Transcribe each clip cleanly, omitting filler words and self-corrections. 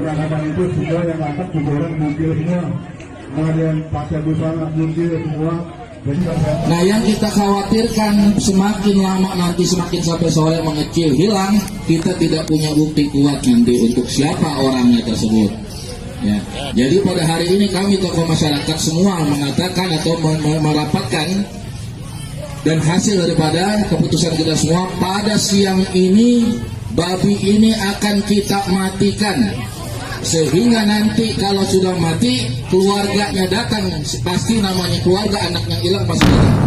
kadang-kadang itu semua yang angkat orang mungkin semua, kemudian pakai busana mungkin semua. Nah, yang kita khawatirkan semakin lama nanti semakin sampai sore mengecil hilang, kita tidak punya bukti kuat nanti untuk siapa orangnya tersebut. Ya. Jadi pada hari ini kami tokoh masyarakat semua mengatakan atau merapatkan dan hasil daripada keputusan kita semua pada siang ini babi ini akan kita matikan. Sehingga nanti kalau sudah mati, keluarganya datang, pasti namanya keluarga anak yang hilang pasti datang.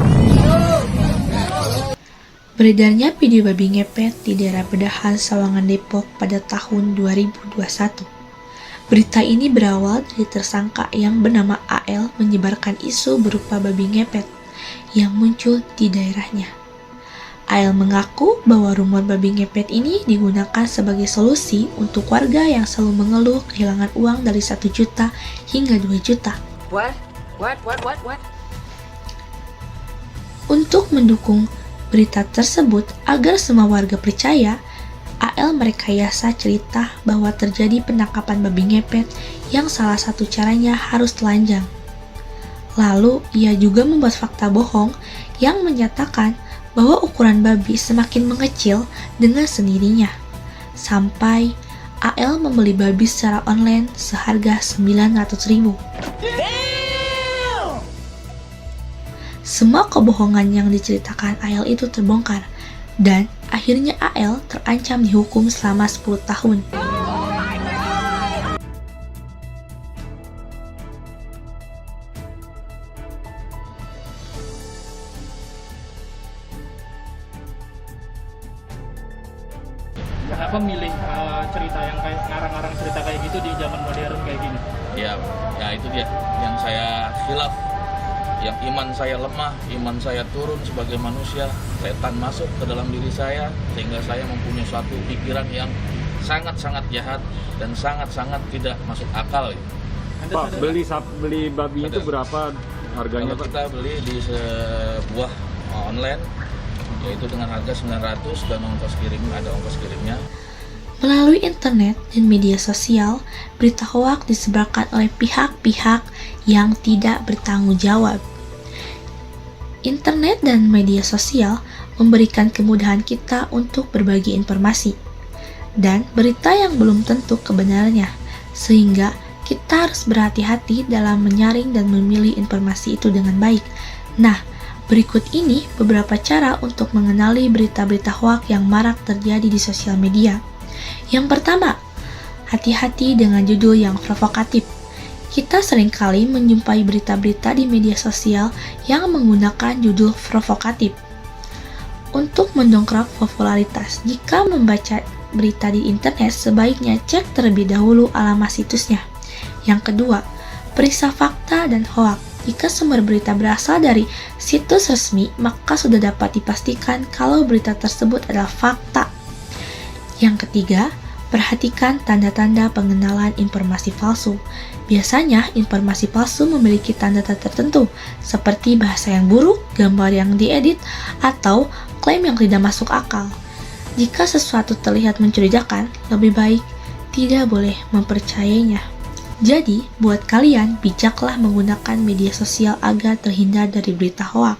Beredarnya video babi ngepet di daerah Bedahan, Sawangan, Depok pada tahun 2021. Berita ini berawal dari tersangka yang bernama AL menyebarkan isu berupa babi ngepet yang muncul di daerahnya. AL mengaku bahwa rumor babi ngepet ini digunakan sebagai solusi untuk warga yang selalu mengeluh kehilangan uang dari 1 juta hingga 2 juta. What? Untuk mendukung berita tersebut agar semua warga percaya, AL merekayasa cerita bahwa terjadi penangkapan babi ngepet yang salah satu caranya harus telanjang. Lalu ia juga membuat fakta bohong yang menyatakan bahwa ukuran babi semakin mengecil dengan sendirinya, sampai AL membeli babi secara online seharga 900.000. Semua kebohongan yang diceritakan AL itu terbongkar, dan akhirnya AL terancam dihukum selama 10 tahun. Kenapa milih cerita yang kayak ngarang-ngarang cerita kayak gitu di zaman modern kayak gini? Ya itu dia yang saya khilaf, yang iman saya lemah, iman saya turun sebagai manusia, setan masuk ke dalam diri saya sehingga saya mempunyai suatu pikiran yang sangat-sangat jahat dan sangat-sangat tidak masuk akal. Pak, beli babi itu berapa harganya, Pak? Pak? Kita beli di sebuah online yaitu dengan harga 900 dan ada ongkos kirimnya. Melalui internet dan media sosial, berita hoaks disebarkan oleh pihak-pihak yang tidak bertanggung jawab. Internet dan media sosial memberikan kemudahan kita untuk berbagi informasi dan berita yang belum tentu kebenarannya, sehingga kita harus berhati-hati dalam menyaring dan memilih informasi itu dengan baik. Nah, berikut ini beberapa cara untuk mengenali berita-berita hoaks yang marak terjadi di sosial media. Yang pertama, hati-hati dengan judul yang provokatif. Kita seringkali menjumpai berita-berita di media sosial yang menggunakan judul provokatif. Untuk mendongkrak popularitas, jika membaca berita di internet, sebaiknya cek terlebih dahulu alamat situsnya. Yang kedua, periksa fakta dan hoaks. Jika sumber berita berasal dari situs resmi, maka sudah dapat dipastikan kalau berita tersebut adalah fakta. Yang ketiga, perhatikan tanda-tanda pengenalan informasi palsu. Biasanya, informasi palsu memiliki tanda-tanda tertentu, seperti bahasa yang buruk, gambar yang diedit, atau klaim yang tidak masuk akal. Jika sesuatu terlihat mencurigakan, lebih baik tidak boleh mempercayainya. Jadi, buat kalian, bijaklah menggunakan media sosial agar terhindar dari berita hoaks.